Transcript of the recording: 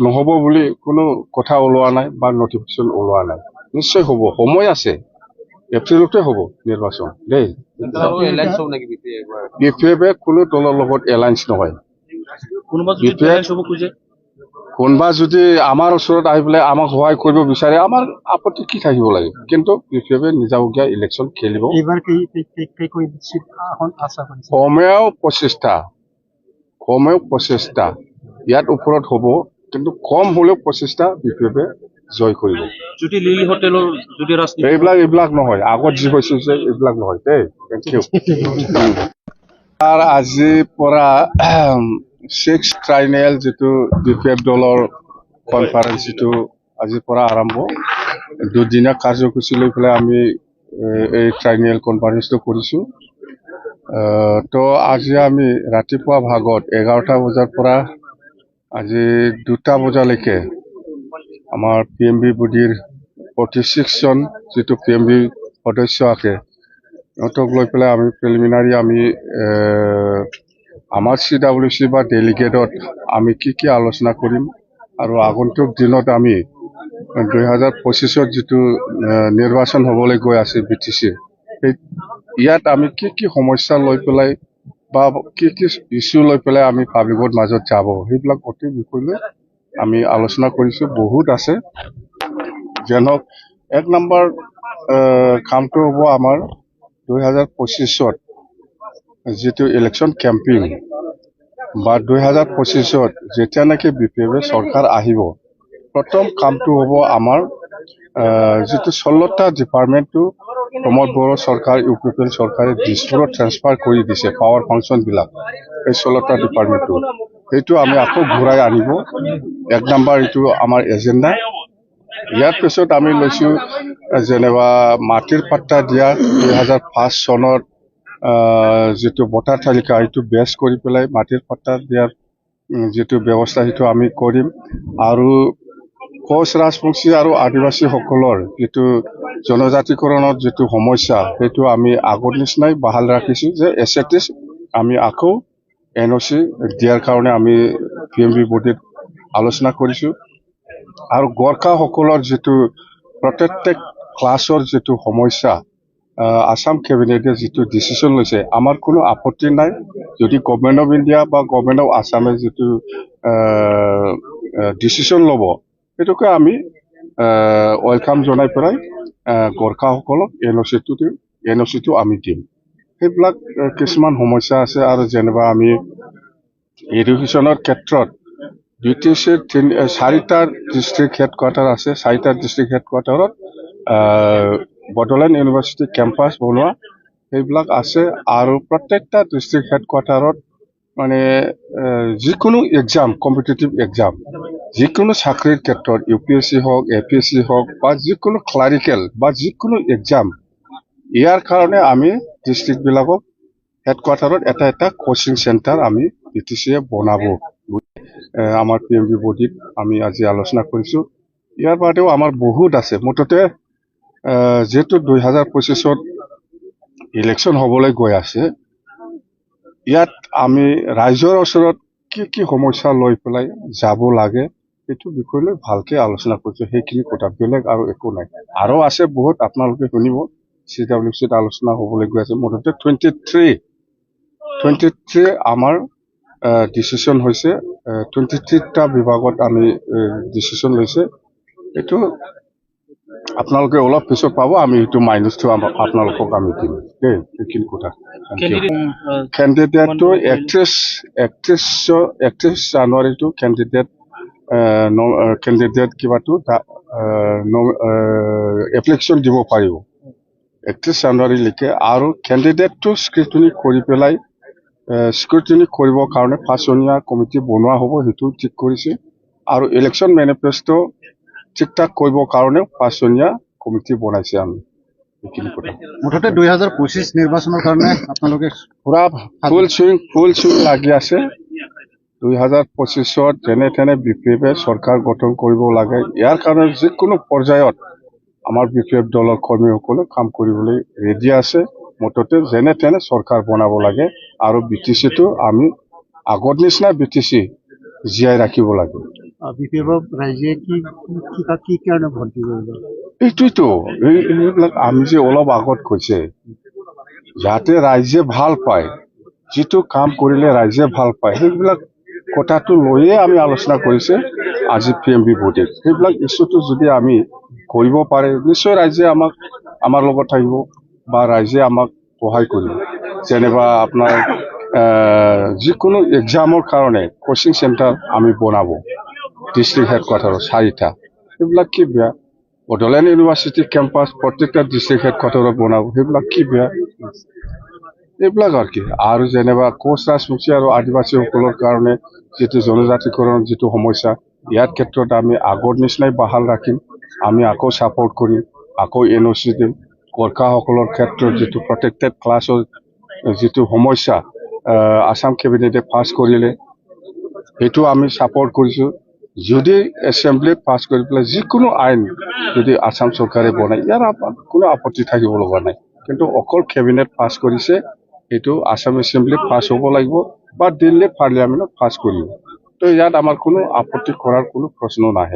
নহ'ব বুলি কোনো কথা ওলোৱা নাই বা নটিফিকেশ্যন ওলোৱা নাই। নিশ্চয় হ'ব, সময় আছে, এপ্ৰিলতে হ'ব নিৰ্বাচন দেই। BPF কোনো দলৰ লগত এলায়েন্স নহয়। কোনোবা যদি আমাৰ ওচৰত আহি পেলাই আমাক সহায় কৰিব বিচাৰে, আমাৰ আপত্তি কি থাকিব লাগে, কিন্তু BPF নিজাববীয়া ইলেকশ্যন খেলিব। কমেও 25টা ইয়াত ওপৰত হ'ব, কিন্তু কম হ'লেও 25টা BPF জয় কৰিব। এইবিলাক নহয়, আগত যি হৈছে এইবিলাক নহয় দেই। Thank you. আৰু আজিৰ পৰা 6th ট্ৰাইনেল যিটো BPF দলৰ কনফাৰেন্স যিটো আজিৰ পৰা আৰম্ভ, দুদিনীয়া কাৰ্যসূচী লৈ পেলাই আমি এই ট্ৰাইনেল কনফাৰেন্সটো কৰিছোঁ। তো আজি আমি ৰাতিপুৱা ভাগত 11টা বজাৰ পৰা আজি 2টা বজালৈকে আমাৰ PMB বডিৰ 46জন যিটো PMB সদস্য আছে, সিহঁতক লৈ পেলাই আমি প্ৰিলিমিনাৰী আমি আমাৰ CWC বা ডেলিগেটত আমি কি আলোচনা কৰিম, আৰু আগন্তুক দিনত আমি 2025ত যিটো নিৰ্বাচন হ'বলৈ গৈ আছে BTC, ইয়াত আমি কি সমস্যা লৈ পেলাই বা কি ইছ্যু লৈ পেলাই আমি পাব্লিকৰ মাজত যাব, সেইবিলাক গোটেই বিষয় লৈ আমি আলোচনা কৰিছোঁ। বহুত আছে, যেনক 1 নম্বৰ কামটো হ'ব আমাৰ 2025ত যিটো ইলেকশ্যন কেম্পেইন বা 2025ত যেতিয়া নেকি BPF চৰকাৰ আহিব, প্ৰথম কামটো হ'ব আমাৰ যিটো 16টা ডিপাৰ্টমেণ্টটো প্ৰমোদ বড়ো চৰকাৰ UPPL চৰকাৰে দিছপুৰত ট্ৰেন্সফাৰ কৰি দিছে পাৱাৰ ফাংচনবিলাক, এই 16টা ডিপাৰ্টমেণ্টটো সেইটো আমি আকৌ ঘূৰাই আনিব। 1 নম্বৰ এইটো আমাৰ এজেণ্ডা। ইয়াৰ পিছত আমি লৈছোঁ যেনিবা মাটিৰ পাট্টা দিয়া 2005 চনত যিটো ভোটাৰ তালিকা এইটো বেছ কৰি পেলাই মাটিৰ পাট্টা দিয়াৰ যিটো ব্যৱস্থা সেইটো আমি কৰিম। আৰু কোচ ৰাজবংশী আৰু আদিবাসীসকলৰ যিটো জনজাতিকৰণৰ যিটো সমস্যা, সেইটো আমি আগৰ নিচিনাই বাহাল ৰাখিছোঁ যে এছেটিছ আমি আকৌ NOC দিয়াৰ কাৰণে আমি PMB বডিত আলোচনা কৰিছোঁ। আৰু গোৰ্খাসকলৰ যিটো প্ৰত্যেক ক্লাছৰ যিটো সমস্যা, আসাম কেবিনেটে যিটো ডিচিশ্যন লৈছে, আমাৰ কোনো আপত্তি নাই। যদি গভৰ্ণমেণ্ট অফ ইণ্ডিয়া বা গভৰ্ণমেণ্ট অফ আসামে যিটো ডিচিশ্যন ল'ব, সেইটোকে আমি ৱেলকাম জনাই পেলাই গোৰ্খাসকলক NOC-টো আমি দিম। সেইবিলাক কিছুমান সমস্যা আছে। আৰু যেনিবা আমি এডুকেশ্যনৰ ক্ষেত্ৰত BTCৰ 4টা ডিষ্ট্ৰিক্ট হেডকোৱাৰ্টাৰ আছে, 4টা ডিষ্ট্ৰিক্ট হেডকোৱাৰ্টাৰত বড়োলেণ্ড ইউনিভাৰ্চিটি কেম্পাছ বনোৱা সেইবিলাক আছে। আৰু প্ৰত্যেকটা ডিষ্ট্ৰিক্ট হেডকোৱাৰ্টাৰত মানে যিকোনো এক্সাম, কম্পিটিটিভ এক্সাম, যিকোনো চাকৰিৰ ক্ষেত্ৰত UPSC হওক, APSC হওক বা যিকোনো ক্লাৰিকেল বা যিকোনো এক্সাম, ইয়াৰ কাৰণে আমি ডিষ্ট্ৰিক্টবিলাকক হেডকোৱাৰ্টাৰত এটা কোচিং চেণ্টাৰ আমি BTCয়ে বনাব। আমাৰ PMB বডিত আমি আজি আলোচনা কৰিছোঁ। ইয়াৰ বাদেও আমাৰ বহুত আছে। মুঠতে যিহেতু 2025ত ইলেকশ্যন হ'বলৈ গৈ আছে, ইয়াত আমি ৰাইজৰ ওচৰত কি সমস্যা লৈ পেলাই যাব লাগে, সেইটো বিষয় লৈ ভালকৈ আলোচনা কৰিছোঁ। সেইখিনি কথা, বেলেগ আৰু একো নাই। আৰু আছে বহুত, আপোনালোকে শুনিব। CWCত আলোচনা হ'বলৈ গৈ আছে। মুঠতে 23 আমাৰ ডিচিশ্যন হৈছে, 23টা বিভাগত আমি ডিচিশ্যন লৈছে। এইটো আপোনালোকে অলপ পিছত পাব, আমি সেইটো মাইনাছটো আপোনালোকক আমি দিম দেই। সেইখিনি কথা। কেণ্ডিডেটটো 31 জানুৱাৰীটো কেণ্ডিডেট কিবাটো এপ্লিকেশ্যন দিব পাৰিব 31 জানুৱাৰীলৈকে। আৰু কেণ্ডিডেটটো স্ক্ৰুটিনি কৰি পেলাই স্ক্ৰুটিনি কৰিবৰ কাৰণে 5জনীয়া কমিটি বনোৱা হ'ব, সেইটো ঠিক কৰিছে। আৰু ইলেকশ্যন মেনিফেষ্টো ঠিক ঠাক কৰিবৰ কাৰণে 5জনীয়া কমিটি বনাইছে আমি। সেইখিনি কথা। মুঠতে 2025 নিৰ্বাচনৰ কাৰণে আপোনালোকে পুৰা ফুল চুইং লাগি আছে। 2025ত যেনে তেনে BPFে চৰকাৰ গঠন কৰিব লাগে। ইয়াৰ কাৰণে যিকোনো পৰ্যায়ত আমাৰ BPF দলৰ কৰ্মীসকলে কাম কৰিবলৈ ৰেডি আছে। মুঠতে যেনে তেনে চৰকাৰ বনাব লাগে। আৰু BTCটো আমি আগৰ নিচিনা BTC জীয়াই ৰাখিব লাগে। বিপিএফক ৰাইজে কি কাৰণে ভোট দিব? এইটোতো এইবিলাক আমি যে অলপ আগত কৈছে, যাতে ৰাইজে ভাল পায়, যিটো কাম কৰিলে ৰাইজে ভাল পায়, সেইবিলাক কথাটো লৈয়ে আমি আলোচনা কৰিছে আজি PMB ভোটিং। সেইবিলাক ইছ্যুটো যদি আমি কৰিব পাৰে, নিশ্চয় ৰাইজে আমাৰ লগত থাকিব বা ৰাইজে আমাক সহায় কৰিব। যেনিবা আপোনাৰ যিকোনো এক্সামৰ কাৰণে কোচিং চেণ্টাৰ আমি বনাব, ডিষ্ট্ৰিক্ট হেডকোৱাৰ্টাৰত 4টা। সেইবিলাক কি বেয়া? বডোলেণ্ড ইউনিভাৰ্চিটি কেম্পাছ প্ৰত্যেকটা ডিষ্ট্ৰিক্ট হেডকোৱাৰ্টাৰত বনাব, সেইবিলাক কি বেয়া? এইবিলাক আৰু কি। আৰু যেনিবা কোচ ৰাজবংশী আৰু আদিবাসীসকলৰ কাৰণে যিটো জনজাতিকৰণৰ যিটো সমস্যা, ইয়াৰ ক্ষেত্ৰত আমি আগৰ নিচিনাই বাহাল ৰাখিম। আমি আকৌ ছাপৰ্ট কৰিম, আকৌ NOC দিম। গোৰ্খাসকলৰ ক্ষেত্ৰত যিটো প্ৰটেক্টেড ক্লাছৰ যিটো সমস্যা আছাম কেবিনেটে পাছ কৰিলে, সেইটো আমি ছাপৰ্ট কৰিছোঁ। যদি এছেম্বলিত পাছ কৰি পেলাই যিকোনো আইন যদি আছাম চৰকাৰে বনায়, ইয়াৰ কোনো আপত্তি থাকিব লগা নাই। কিন্তু অকল কেবিনেট পাছ কৰিছে, এইটো আছাম এছেম্বলিত পাছ হ'ব লাগিব বা দিল্লী পাৰ্লিয়ামেণ্টত পাছ কৰিব। তো ইয়াত আমাৰ কোনো আপত্তি কৰাৰ কোনো প্ৰশ্ন নাহে।